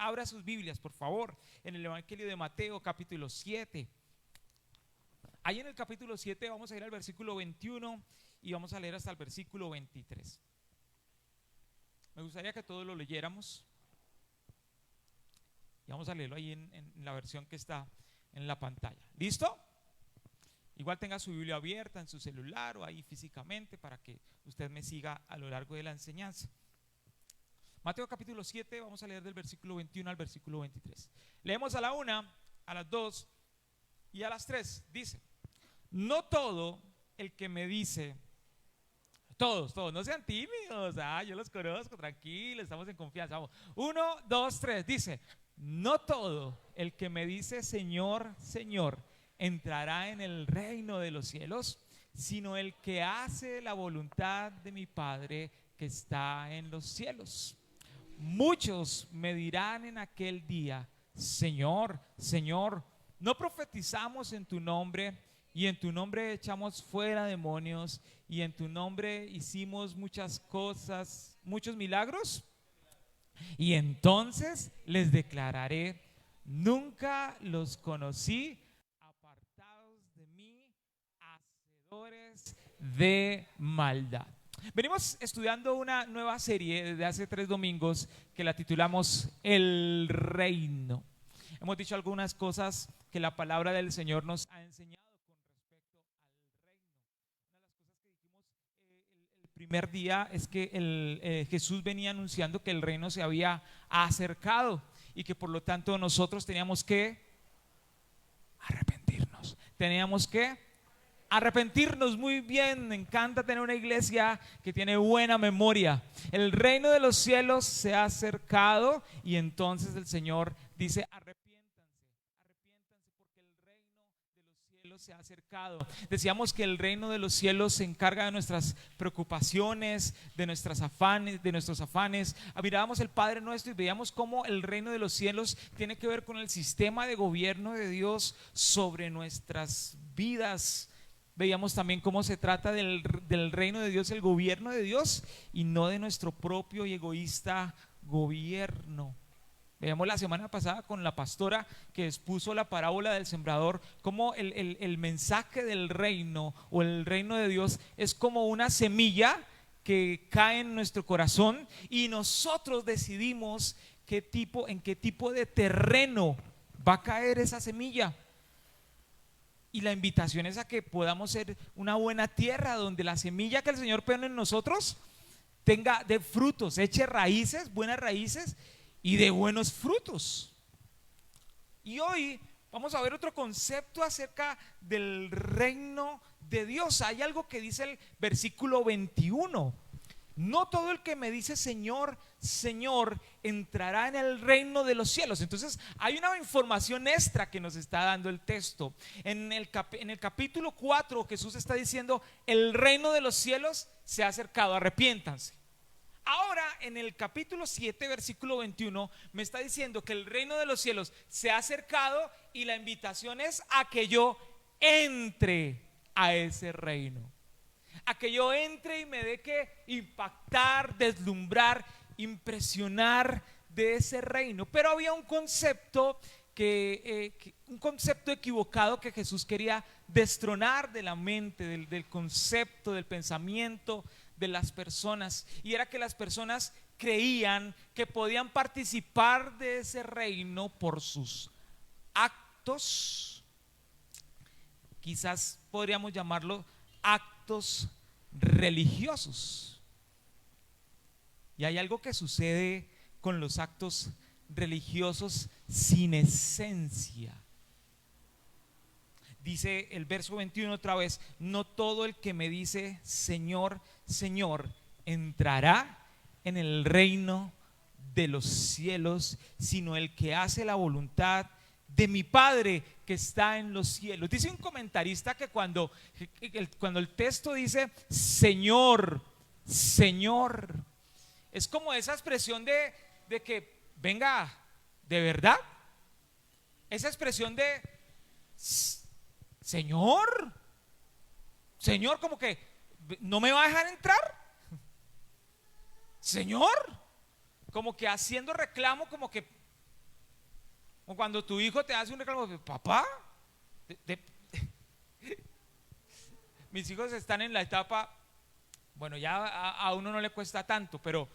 abra sus Biblias, por favor, en el Evangelio de Mateo, capítulo 7. Ahí en el capítulo 7 vamos a ir al versículo 21 y vamos a leer hasta el versículo 23. Me gustaría que todos lo leyéramos y vamos a leerlo ahí en la versión que está en la pantalla. ¿Listo? Igual tenga su Biblia abierta en su celular o ahí físicamente para que usted me siga a lo largo de la enseñanza. Mateo capítulo 7, vamos a leer del versículo 21 al versículo 23. Leemos a la 1, a las 2 y a las 3. Dice: no todo el que me dice, todos, no sean tímidos, yo los conozco, tranquilos, estamos en confianza. Vamos, 1, 2, 3, dice: no todo el que me dice Señor, Señor, entrará en el reino de los cielos, sino el que hace la voluntad de mi Padre que está en los cielos. Muchos me dirán en aquel día: Señor, Señor, ¿no profetizamos en tu nombre? Y en tu nombre echamos fuera demonios, y en tu nombre hicimos muchas cosas, muchos milagros. Y entonces les declararé: nunca los conocí, apartados de mí, hacedores de maldad. Venimos estudiando una nueva serie desde hace 3 domingos que la titulamos El Reino. Hemos dicho algunas cosas que la palabra del Señor nos ha enseñado con respecto al reino. Una de las cosas que dijimos el primer día es que Jesús venía anunciando que el reino se había acercado y que por lo tanto nosotros teníamos que arrepentirnos. Teníamos que arrepentirnos. Muy bien, me encanta tener una iglesia que tiene buena memoria. El reino de los cielos se ha acercado y entonces el Señor dice: arrepiéntanse porque el reino de los cielos se ha acercado. Decíamos que el reino de los cielos se encarga de nuestras preocupaciones, de nuestros afanes. Mirábamos el Padre Nuestro y veíamos cómo el reino de los cielos tiene que ver con el sistema de gobierno de Dios sobre nuestras vidas. Veíamos también cómo se trata del reino de Dios, el gobierno de Dios, y no de nuestro propio y egoísta gobierno. Veíamos la semana pasada con la pastora que expuso la parábola del sembrador, cómo el mensaje del reino o el reino de Dios es como una semilla que cae en nuestro corazón y nosotros decidimos en qué tipo de terreno va a caer esa semilla. Y la invitación es a que podamos ser una buena tierra donde la semilla que el Señor pone en nosotros tenga de frutos, eche raíces, buenas raíces y de buenos frutos. Y hoy vamos a ver otro concepto acerca del reino de Dios. Hay algo que dice el versículo 21: no todo el que me dice Señor, Señor, entrará en el reino de los cielos. Entonces hay una información extra que nos está dando el texto. En el capítulo 4 Jesús está diciendo: el reino de los cielos se ha acercado, arrepiéntanse. Ahora en el capítulo 7 versículo 21 me está diciendo que el reino de los cielos se ha acercado y la invitación es a que yo entre a ese reino, a que yo entre y me deje impactar, deslumbrar, impresionar de ese reino. Pero había un concepto un concepto equivocado que Jesús quería destronar de la mente, del concepto, del pensamiento de las personas, y era que las personas creían que podían participar de ese reino por sus actos. Quizás podríamos llamarlo actos religiosos. Y hay algo que sucede con los actos religiosos sin esencia. Dice el verso 21 otra vez: no todo el que me dice Señor, Señor, entrará en el reino de los cielos, sino el que hace la voluntad de mi Padre que está en los cielos. Dice un comentarista que cuando el texto dice Señor, Señor, es como esa expresión de que venga, ¿de verdad? Esa expresión de Señor, Señor, como que no me va a dejar entrar. Señor, como que haciendo reclamo, como que O cuando tu hijo te hace un reclamo, papá, de- de- mis hijos están en la etapa, bueno, ya a uno no le cuesta tanto, pero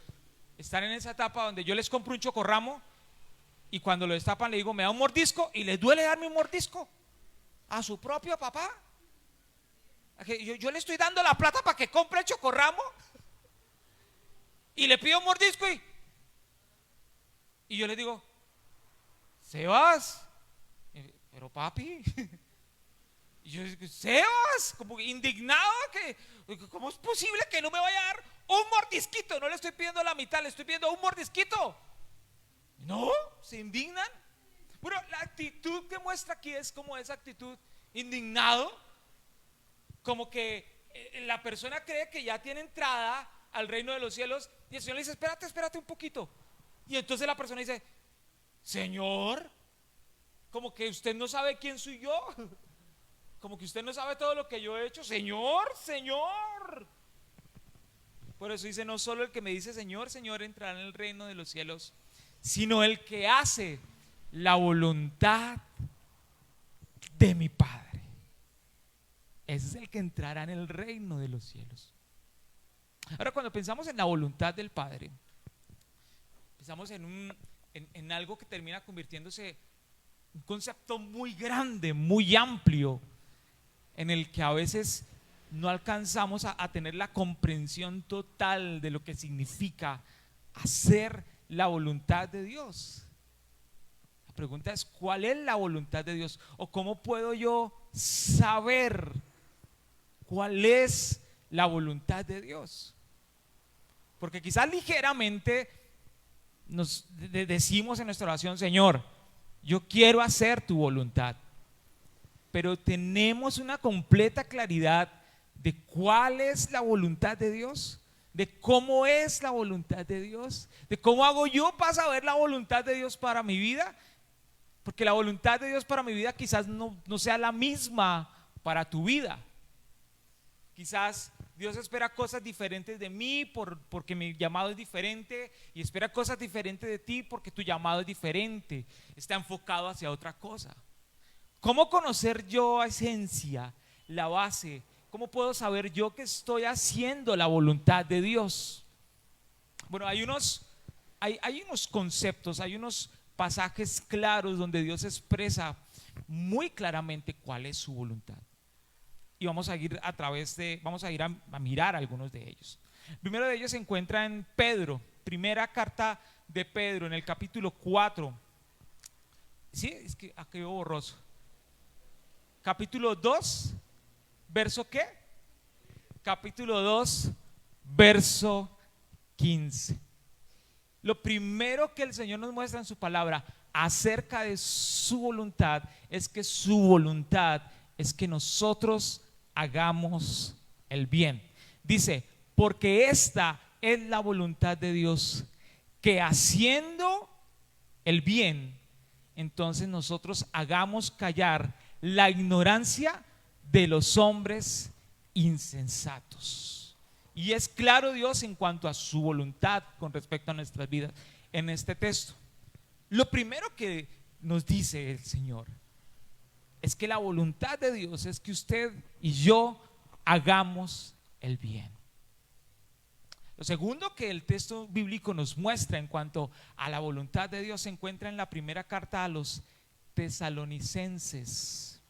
están en esa etapa donde yo les compro un chocorramo y cuando lo destapan le digo, me da un mordisco, y les duele darme un mordisco a su propio papá. Yo le estoy dando la plata para que compre el chocorramo y le pido un mordisco y yo le digo, Sebas, pero papi, y yo digo, Sebas, como indignado, ¿cómo es posible que no me vaya a dar un mordisquito? No le estoy pidiendo la mitad, le estoy pidiendo un mordisquito. No, se indignan. Bueno, la actitud que muestra aquí es como esa actitud indignado, como que la persona cree que ya tiene entrada al reino de los cielos y el Señor le dice, espérate un poquito. Y entonces la persona dice, Señor, como que usted no sabe quién soy yo, como que usted no sabe todo lo que yo he hecho. Señor. Por eso dice, no solo el que me dice Señor, Señor entrará en el reino de los cielos, sino el que hace la voluntad de mi Padre. Ese es el que entrará en el reino de los cielos. Ahora, cuando pensamos en la voluntad del Padre, pensamos en algo que termina convirtiéndose en un concepto muy grande, muy amplio, en el que a veces no alcanzamos a tener la comprensión total de lo que significa hacer la voluntad de Dios. La pregunta es, ¿cuál es la voluntad de Dios? ¿O cómo puedo yo saber cuál es la voluntad de Dios? Porque quizás ligeramente nos decimos en nuestra oración, Señor, yo quiero hacer tu voluntad, pero tenemos una completa claridad de cuál es la voluntad de Dios, de cómo es la voluntad de Dios, de cómo hago yo para saber la voluntad de Dios para mi vida. Porque la voluntad de Dios para mi vida quizás no sea la misma para tu vida. Quizás Dios espera cosas diferentes de mí porque mi llamado es diferente, y espera cosas diferentes de ti porque tu llamado es diferente, está enfocado hacia otra cosa. ¿Cómo conocer yo a esencia, la base? ¿Cómo puedo saber yo que estoy haciendo la voluntad de Dios? Bueno, hay unos conceptos, hay unos pasajes claros donde Dios expresa muy claramente cuál es su voluntad. Y vamos a ir a mirar algunos de ellos. El primero de ellos se encuentra en Pedro, primera carta de Pedro, en el capítulo 4. Sí, es que aquí veo borroso. Capítulo 2, verso ¿qué? Capítulo 2, verso 15. Lo primero que el Señor nos muestra en su palabra acerca de su voluntad es que su voluntad es que nosotros hagamos el bien. Dice, porque esta es la voluntad de Dios, que haciendo el bien, entonces nosotros hagamos callar la ignorancia de los hombres insensatos. Y es claro Dios en cuanto a su voluntad con respecto a nuestras vidas en este texto. Lo primero que nos dice el Señor es que la voluntad de Dios es que usted y yo hagamos el bien. Lo segundo que el texto bíblico nos muestra en cuanto a la voluntad de Dios se encuentra en la primera carta a los tesalonicenses.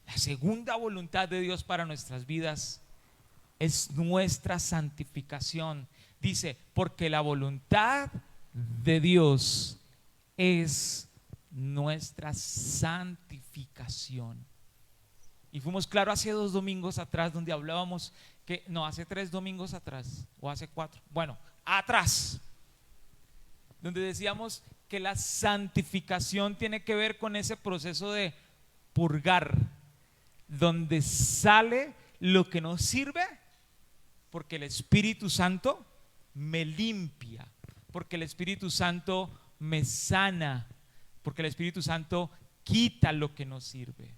La segunda voluntad de Dios para nuestras vidas es nuestra santificación. Dice, porque la voluntad de Dios es nuestra santificación. Y fuimos claros hace 2 domingos atrás donde hablábamos que, no, hace 3 domingos atrás, o hace 4, bueno, atrás, donde decíamos que la santificación tiene que ver con ese proceso de purgar, donde sale lo que nos sirve, porque el Espíritu Santo me limpia, porque el Espíritu Santo me sana, porque el Espíritu Santo quita lo que nos sirve.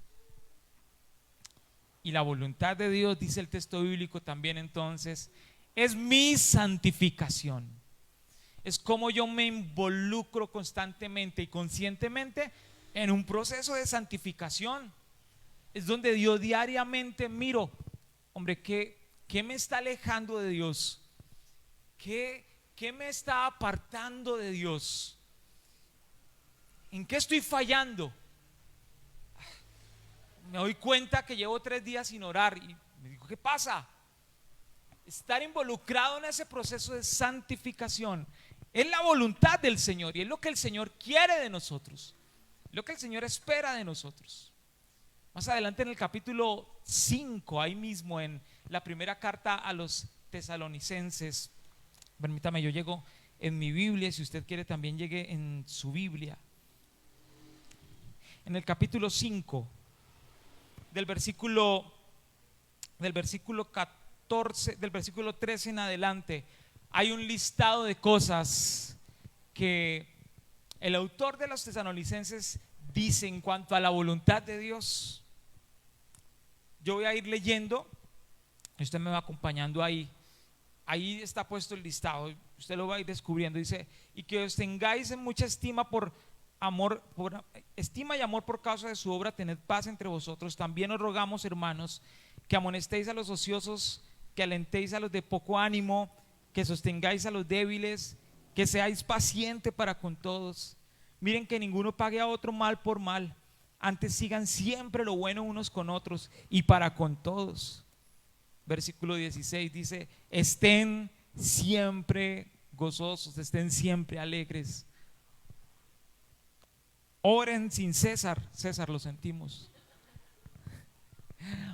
Y la voluntad de Dios, dice el texto bíblico también entonces, es mi santificación. es cómo yo me involucro constantemente y conscientemente en un proceso de santificación. Es donde yo diariamente miro, hombre, ¿qué me está alejando de Dios? ¿Qué me está apartando de Dios? ¿En qué estoy fallando? Me doy cuenta que llevo 3 días sin orar y me digo, ¿qué pasa? Estar involucrado en ese proceso de santificación es la voluntad del Señor y es lo que el Señor quiere de nosotros, lo que el Señor espera de nosotros. Más adelante en el capítulo 5, ahí mismo en la primera carta a los tesalonicenses, permítame, yo llego en mi Biblia, si usted quiere también llegue en su Biblia. En el capítulo 5, del versículo 14, del versículo 13 en adelante, hay un listado de cosas que el autor de los tesalonicenses dice en cuanto a la voluntad de Dios. Yo voy a ir leyendo y usted me va acompañando ahí. Ahí está puesto el listado, usted lo va a ir descubriendo. Dice: y que os tengáis en mucha estima estima y amor por causa de su obra, tened paz entre vosotros. También os rogamos, hermanos, que amonestéis a los ociosos, que alentéis a los de poco ánimo, que sostengáis a los débiles, que seáis pacientes para con todos. Miren que ninguno pague a otro mal por mal, antes sigan siempre lo bueno unos con otros y para con todos. Versículo 16 dice: estén siempre gozosos, estén siempre alegres. Oren sin cesar, César, lo sentimos.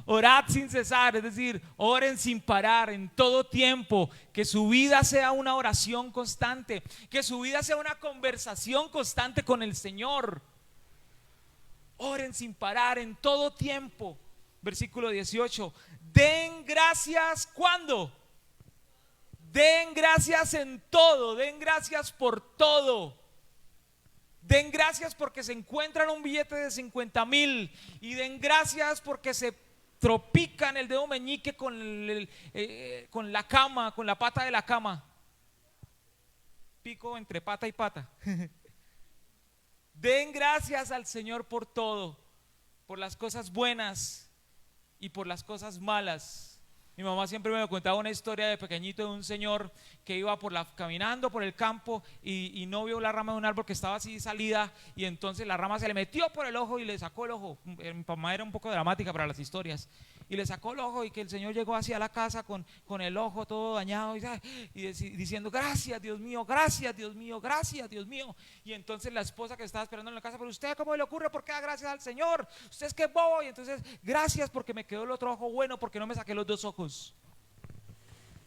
Orad sin cesar, es decir, oren sin parar, en todo tiempo. Que su vida sea una oración constante, que su vida sea una conversación constante con el Señor. Oren sin parar, en todo tiempo. Versículo 18: den gracias, ¿cuándo? Den gracias en todo, den gracias por todo. Den gracias porque se encuentran un billete de 50,000 y den gracias porque se tropican el dedo meñique con la cama, con la pata de la cama. Pico entre pata y pata. Den gracias al Señor por todo, por las cosas buenas y por las cosas malas. Mi mamá siempre me contaba una historia de pequeñito de un señor que iba caminando por el campo y no vio la rama de un árbol que estaba así salida, y entonces la rama se le metió por el ojo y le sacó el ojo. Mi mamá era un poco dramática para las historias, y le sacó el ojo, y que el señor llegó hacia la casa con el ojo todo dañado y diciendo: gracias Dios mío, gracias Dios mío, gracias Dios mío. Y entonces la esposa que estaba esperando en la casa: pero usted, ¿cómo le ocurre? ¿Por qué da gracias al Señor? Usted es que es bobo. Y entonces: gracias porque me quedó el otro ojo bueno, porque no me saqué los 2 ojos.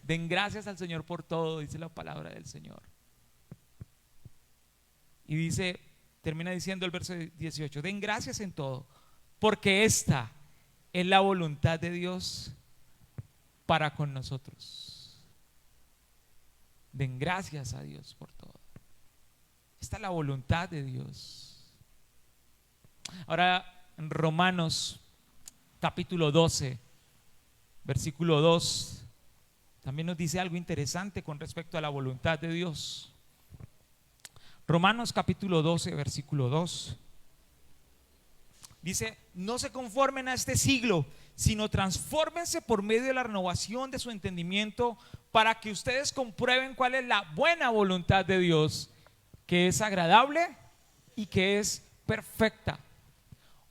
Den gracias al Señor por todo, dice la palabra del Señor. Y dice, termina diciendo el verso 18: den gracias en todo, porque esta es la voluntad de Dios para con nosotros. Den gracias a Dios por todo. Esta es la voluntad de Dios. Ahora, en Romanos capítulo 12, versículo 2, también nos dice algo interesante con respecto a la voluntad de Dios. Romanos capítulo 12, versículo 2. Dice: no se conformen a este siglo, sino transfórmense por medio de la renovación de su entendimiento, para que ustedes comprueben cuál es la buena voluntad de Dios, que es agradable y que es perfecta.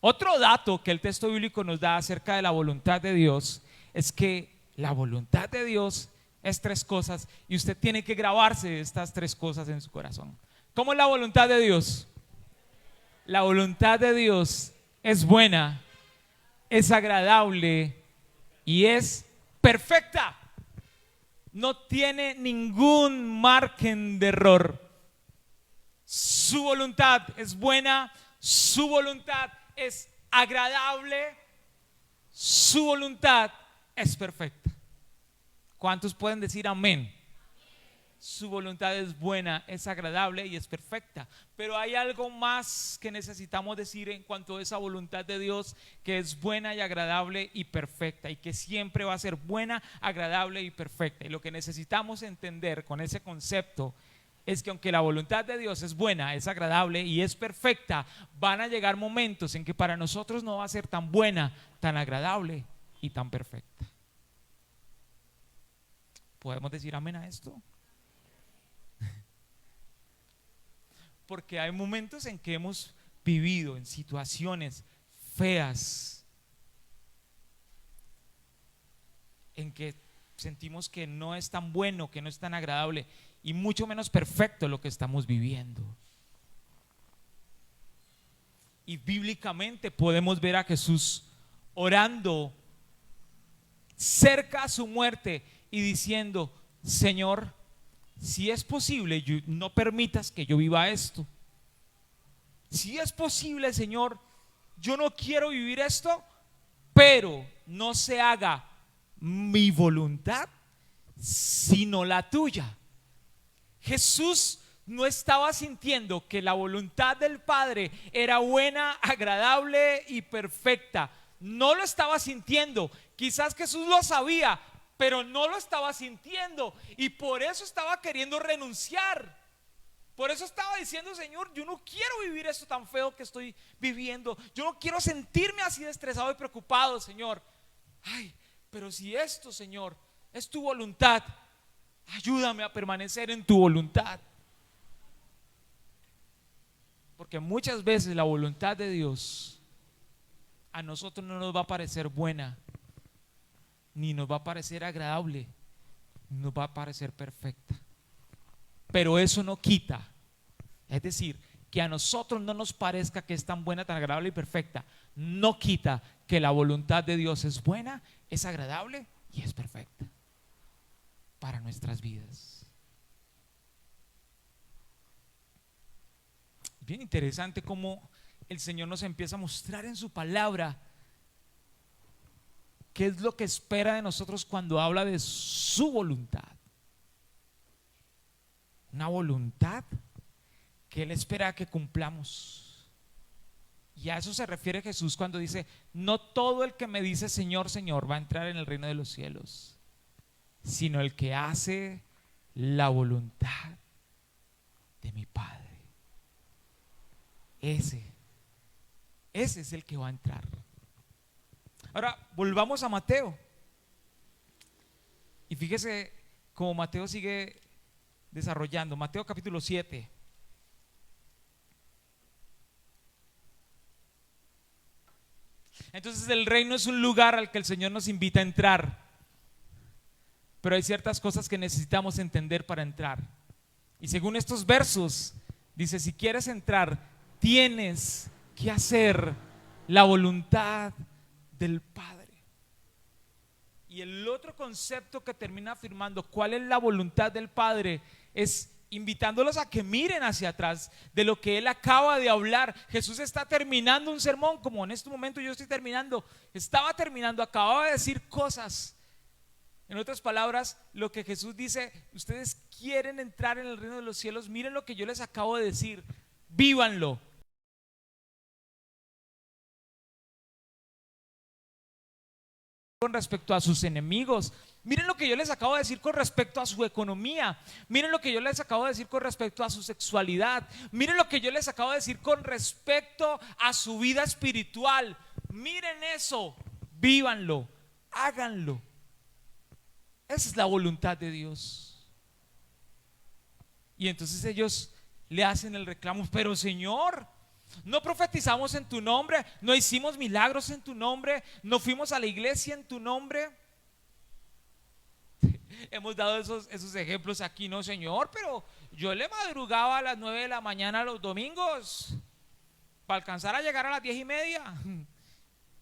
Otro dato que el texto bíblico nos da acerca de la voluntad de Dios es que la voluntad de Dios es 3 cosas, y usted tiene que grabarse estas 3 cosas en su corazón. ¿Cómo es la voluntad de Dios? La voluntad de Dios es buena, es agradable y es perfecta. No tiene ningún margen de error. Su voluntad es buena, su voluntad es agradable, su voluntad es perfecta. ¿Cuántos pueden decir amén? Su voluntad es buena, es agradable y es perfecta. Pero hay algo más que necesitamos decir en cuanto a esa voluntad de Dios, que es buena y agradable y perfecta, y que siempre va a ser buena, agradable y perfecta. Y lo que necesitamos entender con ese concepto es que aunque la voluntad de Dios es buena, es agradable y es perfecta, van a llegar momentos en que para nosotros no va a ser tan buena, tan agradable y tan perfecta. ¿Podemos decir amén a esto? Porque hay momentos en que hemos vivido en situaciones feas, en que sentimos que no es tan bueno, que no es tan agradable y mucho menos perfecto lo que estamos viviendo. Y bíblicamente podemos ver a Jesús orando cerca a su muerte y diciendo: Señor, si es posible, no permitas que yo viva esto. Si es posible, Señor, yo no quiero vivir esto, pero no se haga mi voluntad, sino la tuya. Jesús no estaba sintiendo que la voluntad del Padre era buena, agradable y perfecta. No lo estaba sintiendo. Quizás Jesús lo sabía, pero no lo estaba sintiendo y por eso estaba queriendo renunciar. Por eso estaba diciendo: Señor, yo no quiero vivir esto tan feo que estoy viviendo. Yo no quiero sentirme así de estresado y preocupado, Señor. Ay, pero si esto, Señor, es tu voluntad, ayúdame a permanecer en tu voluntad. Porque muchas veces la voluntad de Dios a nosotros no nos va a parecer buena, ni nos va a parecer agradable, ni nos va a parecer perfecta. Pero eso no quita, es decir, que a nosotros no nos parezca que es tan buena, tan agradable y perfecta, no quita que la voluntad de Dios es buena, es agradable y es perfecta para nuestras vidas. Bien interesante cómo el Señor nos empieza a mostrar en su palabra qué es lo que espera de nosotros cuando habla de su voluntad. Una voluntad que Él espera que cumplamos. Y a eso se refiere Jesús cuando dice: no todo el que me dice Señor, Señor va a entrar en el reino de los cielos, sino el que hace la voluntad de mi Padre. Ese es el que va a entrar. Ahora volvamos a Mateo. Y fíjese cómo Mateo sigue desarrollando. Mateo capítulo 7. Entonces el reino es un lugar al que el Señor nos invita a entrar, pero hay ciertas cosas que necesitamos entender para entrar. Y según estos versos dice: si quieres entrar, tienes que hacer la voluntad del Padre. Y el otro concepto que termina afirmando cuál es la voluntad del Padre es invitándolos a que miren hacia atrás de lo que Él acaba de hablar. Jesús está terminando un sermón, como en este momento yo estoy terminando. Estaba terminando, acababa de decir cosas. En otras palabras, lo que Jesús dice: ustedes quieren entrar en el reino de los cielos, miren lo que yo les acabo de decir, vívanlo. Con respecto a sus enemigos, miren lo que yo les acabo de decir con respecto a su economía, miren lo que yo les acabo de decir con respecto a su sexualidad, miren lo que yo les acabo de decir con respecto a su vida espiritual. Miren eso, vívanlo, háganlo. Esa es la voluntad de Dios. Y entonces ellos le hacen el reclamo: pero Señor, no profetizamos en tu nombre, no hicimos milagros en tu nombre, no fuimos a la iglesia en tu nombre. Hemos dado esos ejemplos aquí, no Señor, pero yo le madrugaba a las 9 de la mañana los domingos para alcanzar a llegar a las 10:30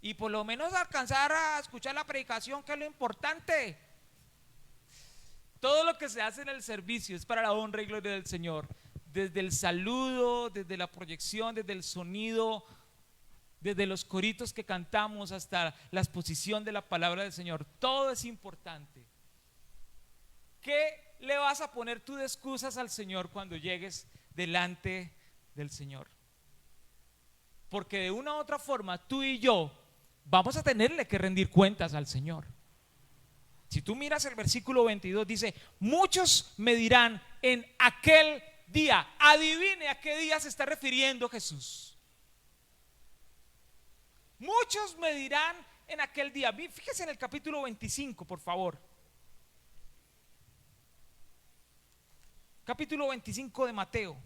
y por lo menos alcanzar a escuchar la predicación, que es lo importante. Todo lo que se hace en el servicio es para la honra y gloria del Señor. Desde el saludo, desde la proyección, desde el sonido, desde los coritos que cantamos hasta la exposición de la palabra del Señor, todo es importante. ¿Qué le vas a poner tú de excusas al Señor cuando llegues delante del Señor? Porque de una u otra forma tú y yo vamos a tenerle que rendir cuentas al Señor. Si tú miras el versículo 22 dice: muchos me dirán en aquel día. Adivine a qué día se está refiriendo Jesús. Muchos me dirán en aquel día. Fíjese en el capítulo 25, por favor. Capítulo 25 de Mateo.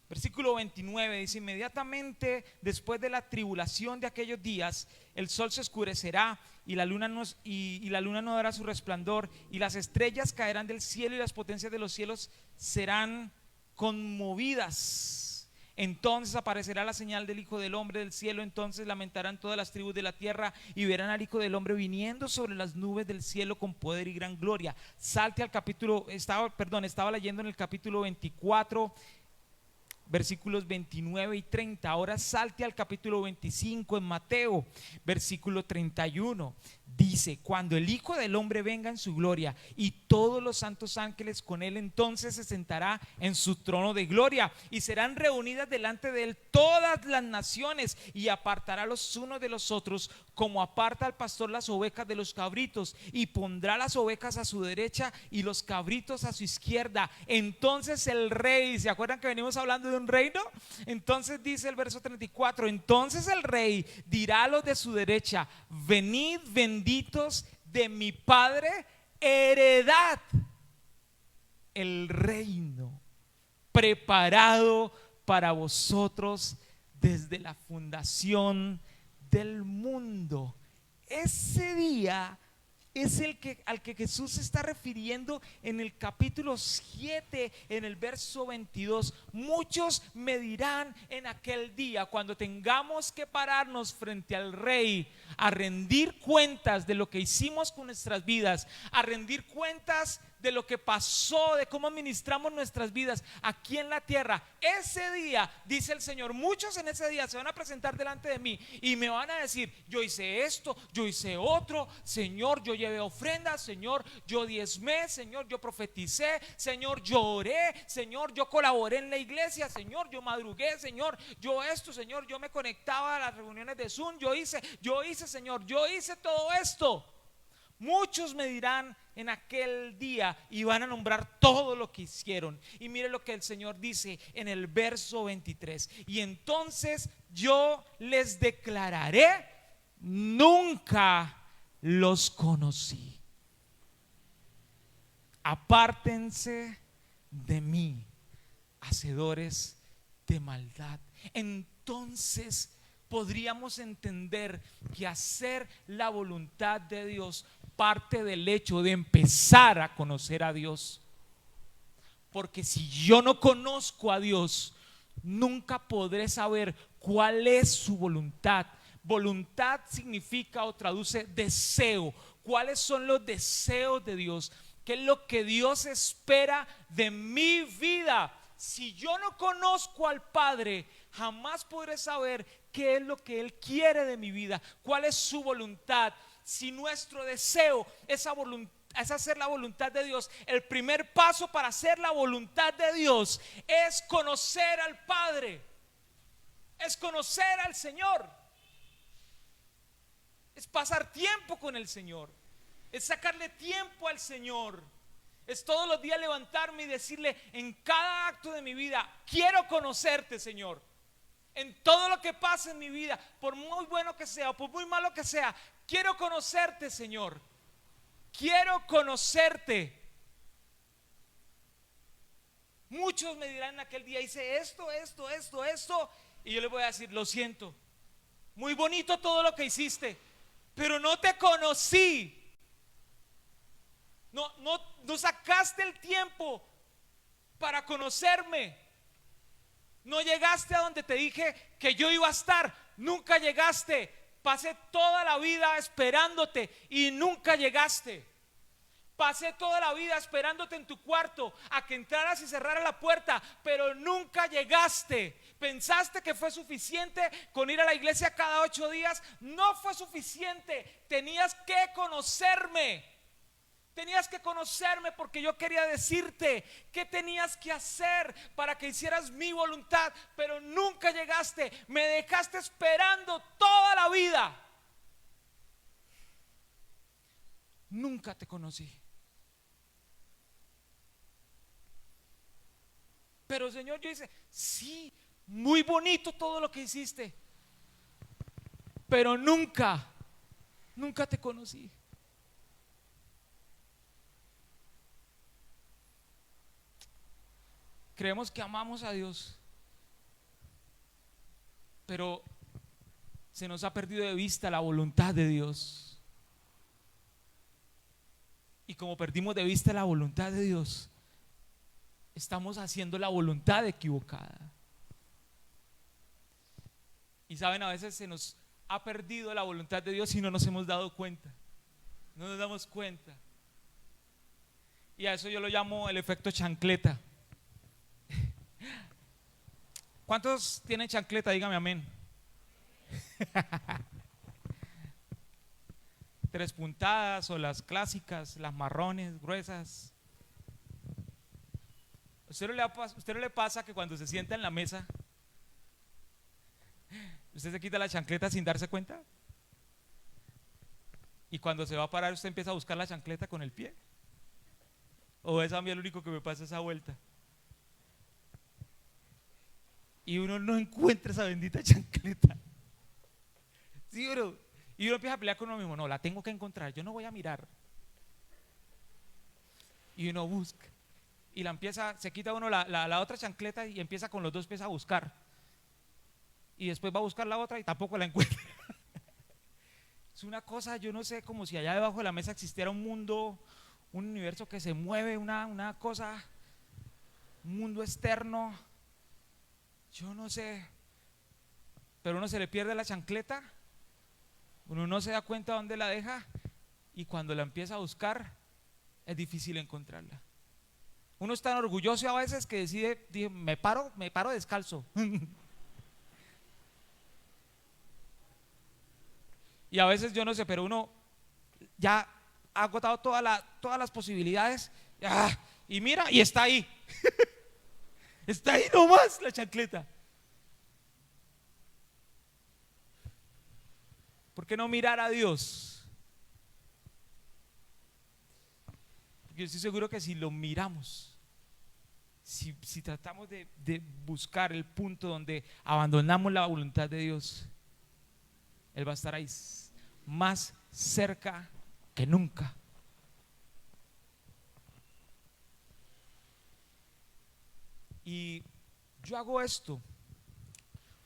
Versículo 29 dice: inmediatamente después de la tribulación de aquellos días, el sol se oscurecerá y la luna no dará su resplandor, y las estrellas caerán del cielo y las potencias de los cielos serán conmovidas. Entonces aparecerá la señal del Hijo del Hombre del cielo. Entonces lamentarán todas las tribus de la tierra y verán al Hijo del Hombre viniendo sobre las nubes del cielo con poder y gran gloria. Salte al capítulo, estaba leyendo en el capítulo 24, versículos 29 y 30. Ahora salte al capítulo 25 en Mateo, versículo 31. Dice: cuando el Hijo del Hombre venga en su gloria y todos los santos ángeles con él, entonces se sentará en su trono de gloria y serán reunidas delante de él todas las naciones, y apartará los unos de los otros como aparta el pastor las ovejas de los cabritos, y pondrá las ovejas a su derecha y los cabritos a su izquierda. Entonces el rey, ¿se acuerdan que venimos hablando de un reino? Entonces dice el verso 34: entonces el rey dirá a los de su derecha: venid, benditos de mi Padre, heredad el reino preparado para vosotros desde la fundación del mundo. Ese día es al que Jesús se está refiriendo en el capítulo 7, en el verso 22. Muchos me dirán en aquel día, cuando tengamos que pararnos frente al Rey a rendir cuentas de lo que hicimos con nuestras vidas, a rendir cuentas de lo que pasó, de cómo administramos nuestras vidas aquí en la tierra. Ese día, dice el Señor, muchos en ese día se van a presentar delante de mí y me van a decir: yo hice esto, yo hice otro, Señor, yo llevé ofrendas, Señor, yo diezmé, Señor, yo profeticé, Señor, yo oré, Señor, yo colaboré en la iglesia, Señor, yo madrugué, Señor, yo esto, Señor, yo me conectaba a las reuniones de Zoom, yo hice, Señor, yo hice todo esto. Muchos me dirán en aquel día y van a nombrar todo lo que hicieron. Y mire lo que el Señor dice en el verso 23: y entonces yo les declararé: nunca los conocí. Apártense de mí, hacedores de maldad. Entonces podríamos entender que hacer la voluntad de Dios parte del hecho de empezar a conocer a Dios. Porque si yo no conozco a Dios, nunca podré saber cuál es su voluntad. Voluntad significa o traduce deseo. ¿Cuáles son los deseos de Dios? ¿Qué es lo que Dios espera de mi vida? Si yo no conozco al Padre, jamás podré saber qué es lo que Él quiere de mi vida, cuál es su voluntad. Si nuestro deseo es hacer la voluntad de Dios, el primer paso para hacer la voluntad de Dios es conocer al Padre, es conocer al Señor, es pasar tiempo con el Señor, es sacarle tiempo al Señor, es todos los días levantarme y decirle en cada acto de mi vida: quiero conocerte, Señor. En todo lo que pasa en mi vida, por muy bueno que sea o por muy malo que sea, quiero conocerte, Señor. Quiero conocerte. Muchos me dirán en aquel día: hice esto, y yo les voy a decir: lo siento, muy bonito todo lo que hiciste, pero no te conocí. No sacaste el tiempo para conocerme. No llegaste a donde te dije que yo iba a estar. Nunca llegaste. Pasé toda la vida esperándote y nunca llegaste. Pasé toda la vida esperándote en tu cuarto a que entraras y cerraras la puerta, pero nunca llegaste. Pensaste que fue suficiente con ir a la iglesia cada 8 días. No fue suficiente. Tenías que conocerme. Tenías que conocerme porque yo quería decirte qué tenías que hacer para que hicieras mi voluntad, pero nunca llegaste. Me dejaste esperando toda la vida. Nunca te conocí. Pero Señor, yo dice, sí, muy bonito todo lo que hiciste, pero nunca te conocí. Creemos que amamos a Dios, pero se nos ha perdido de vista la voluntad de Dios. Y como perdimos de vista la voluntad de Dios, estamos haciendo la voluntad equivocada. Y saben, a veces se nos ha perdido la voluntad de Dios y no nos hemos dado cuenta. No nos damos cuenta. Y a eso yo lo llamo el efecto chancleta. ¿Cuántos tienen chancleta? Dígame amén. 3 puntadas o las clásicas, las marrones, gruesas. ¿Usted no le pasa que cuando se sienta en la mesa, usted se quita la chancleta sin darse cuenta? Y cuando se va a parar, usted empieza a buscar la chancleta con el pie. ¿O es a mí el único que me pasa esa vuelta? Y uno no encuentra esa bendita chancleta. Sí, bro. Y uno empieza a pelear con uno mismo. No, la tengo que encontrar, yo no voy a mirar. Y uno busca. Y la empieza, se quita uno la otra chancleta y empieza con los 2 pies a buscar. Y después va a buscar la otra y tampoco la encuentra. Es una cosa, yo no sé, como si allá debajo de la mesa existiera un mundo, un universo que se mueve, una cosa, un mundo externo. Yo no sé. Pero uno se le pierde la chancleta, uno no se da cuenta dónde la deja, y cuando la empieza a buscar es difícil encontrarla. Uno es tan orgulloso a veces que decide, me paro descalzo. Y a veces yo no sé, pero uno ya ha agotado todas las posibilidades, y mira, y está ahí. Está ahí nomás la chancleta. ¿Por qué no mirar a Dios? Porque yo estoy seguro que si lo miramos, si tratamos de buscar el punto donde abandonamos la voluntad de Dios, Él va a estar ahí más cerca que nunca. Y yo hago esto,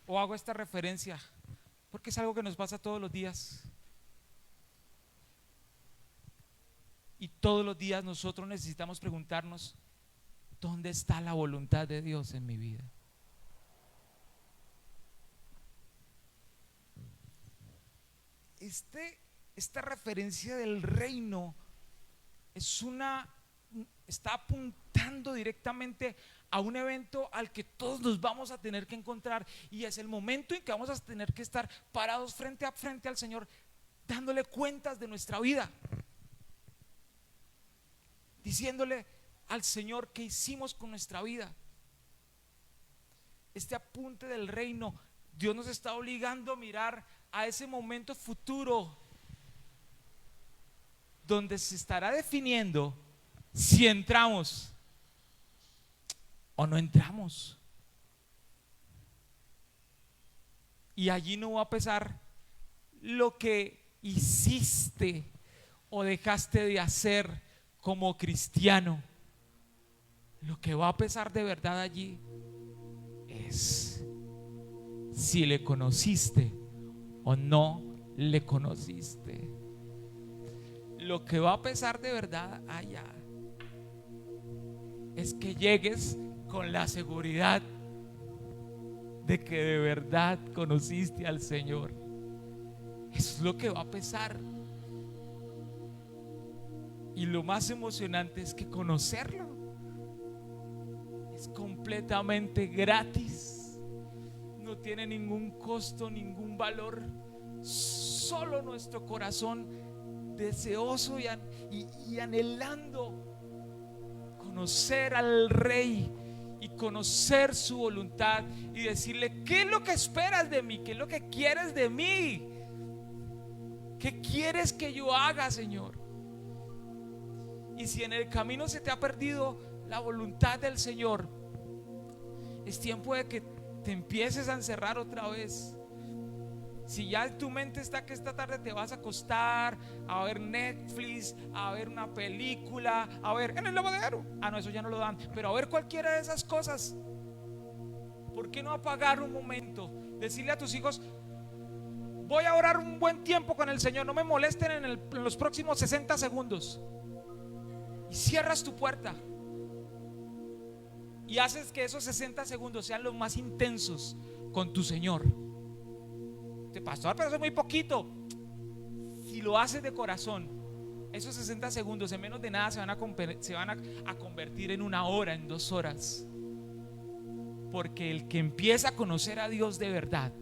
o hago esta referencia, porque es algo que nos pasa todos los días. Y todos los días nosotros necesitamos preguntarnos, ¿dónde está la voluntad de Dios en mi vida? Esta referencia del reino está apuntando directamente a un evento al que todos nos vamos a tener que encontrar, y es el momento en que vamos a tener que estar parados frente a frente al Señor, dándole cuentas de nuestra vida, diciéndole al Señor qué hicimos con nuestra vida. Este apunte del reino, Dios nos está obligando a mirar a ese momento futuro donde se estará definiendo si entramos o no entramos. Y allí no va a pesar lo que hiciste o dejaste de hacer como cristiano. Lo que va a pesar de verdad allí es si le conociste o no le conociste. Lo que va a pesar de verdad allá es que llegues con la seguridad de que de verdad conociste al Señor. Eso es lo que va a pesar. Y lo más emocionante es que conocerlo es completamente gratis. No tiene ningún costo, ningún valor. Solo nuestro corazón deseoso y anhelando conocer al Rey y conocer su voluntad y decirle: ¿qué es lo que esperas de mí? ¿Qué es lo que quieres de mí? ¿Qué quieres que yo haga, Señor? Y si en el camino se te ha perdido la voluntad del Señor, Es tiempo de que te empieces a encerrar otra vez. Si ya en tu mente está que esta tarde te vas a acostar a ver Netflix, a ver una película, a ver en el lavadero, no, eso ya no lo dan, pero a ver cualquiera de esas cosas, ¿por qué no apagar un momento? Decirle a tus hijos: voy a orar un buen tiempo con el Señor, no me molesten en los próximos 60 segundos. Y cierras tu puerta y haces que esos 60 segundos sean los más intensos con tu Señor. Pastor, pero eso es muy poquito. Si lo haces de corazón, esos 60 segundos en menos de nada se van a convertir en 1 hora, en 2 horas. Porque el que empieza a conocer a Dios de verdad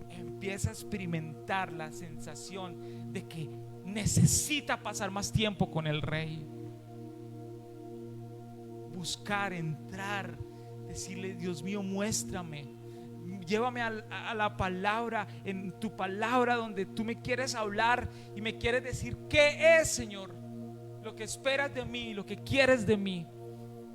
empieza a experimentar la sensación de que necesita pasar más tiempo con el Rey. Buscar, entrar, decirle: Dios mío, muéstrame, llévame a la palabra, en tu palabra donde tú me quieres hablar y me quieres decir qué es, Señor, lo que esperas de mí, lo que quieres de mí.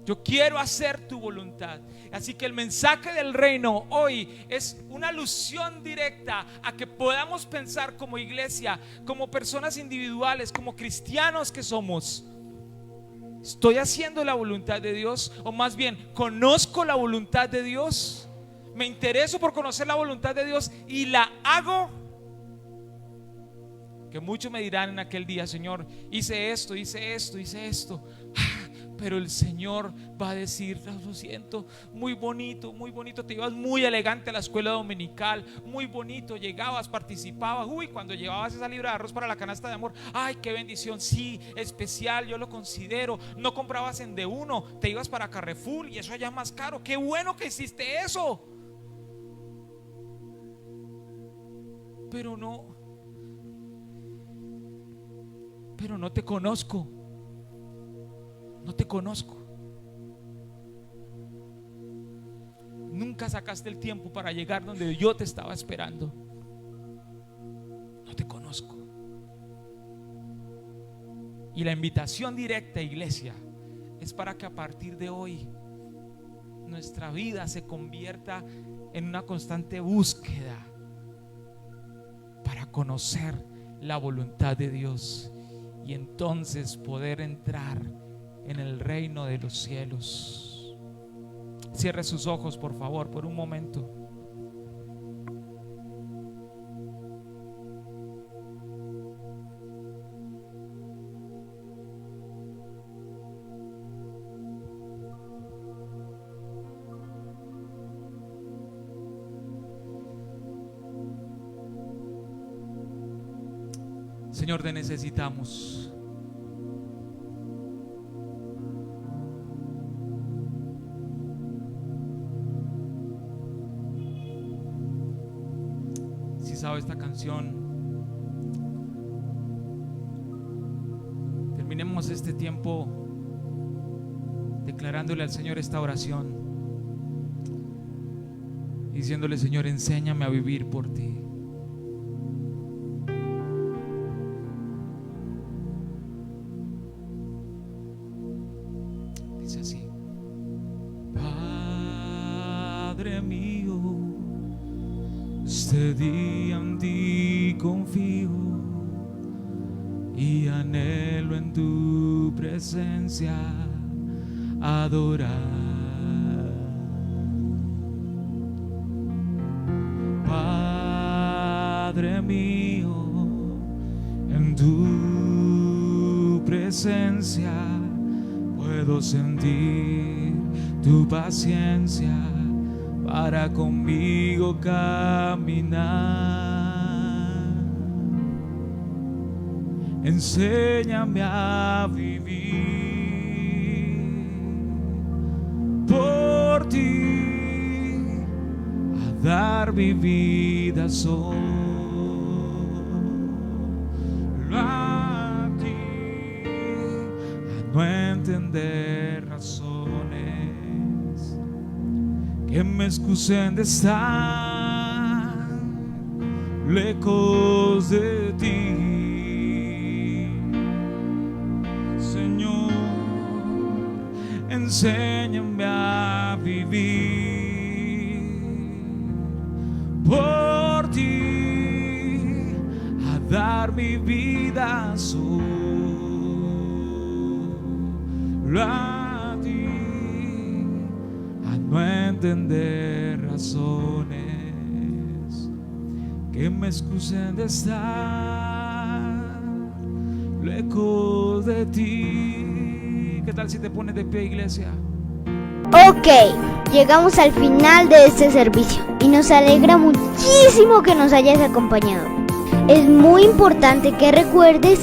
Yo quiero hacer tu voluntad. Así que el mensaje del reino hoy es una alusión directa a que podamos pensar como iglesia, como personas individuales, como cristianos que somos: ¿estoy haciendo la voluntad de Dios? O más bien, ¿conozco la voluntad de Dios? ¿Me intereso por conocer la voluntad de Dios y la hago? Que muchos me dirán en aquel día: Señor, hice esto, hice esto, hice esto. Pero el Señor va a decir: lo siento, muy bonito, te ibas muy elegante a la escuela dominical, muy bonito, llegabas, participabas, cuando llevabas esa libra de arroz para la canasta de amor, ay, qué bendición, sí, especial, yo lo considero. No comprabas en de uno, te ibas para Carrefour y eso allá más caro, qué bueno que hiciste eso. Pero no te conozco. No te conozco. Nunca sacaste el tiempo para llegar donde yo te estaba esperando. No te conozco. Y la invitación directa, iglesia, es para que a partir de hoy nuestra vida se convierta en una constante búsqueda para conocer la voluntad de Dios y entonces poder entrar en el reino de los cielos. Cierre sus ojos, por favor, por un momento. Señor, te necesitamos. Si sabe esta canción, terminemos este tiempo declarándole al Señor esta oración, diciéndole: Señor, enséñame a vivir por ti. Dice así: Padre mío, este día en ti confío y anhelo en tu presencia adorar. Padre mío, en tu presencia puedo sentir tu paciencia para conmigo caminar. Enséñame a vivir por ti, a dar mi vida solo a ti, a no entender razones que me excusen de estar lejos de ti. Señor, enséñame a vivir por ti, a dar mi vida solo a ti, a no entender razones que me excusen de estar lejos de ti. ¿Qué tal si te pones de pie, iglesia? Ok, llegamos al final de este servicio y nos alegra muchísimo que nos hayas acompañado. Es muy importante que recuerdes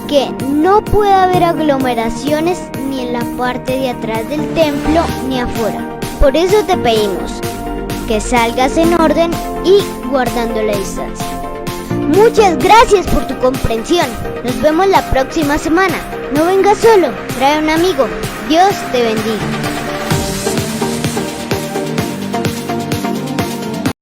que no puede haber aglomeraciones ni en la parte de atrás del templo ni afuera. Por eso te pedimos que salgas en orden y guardando la distancia. Muchas gracias por tu comprensión. Nos vemos la próxima semana. No vengas solo, trae un amigo. Dios te bendiga.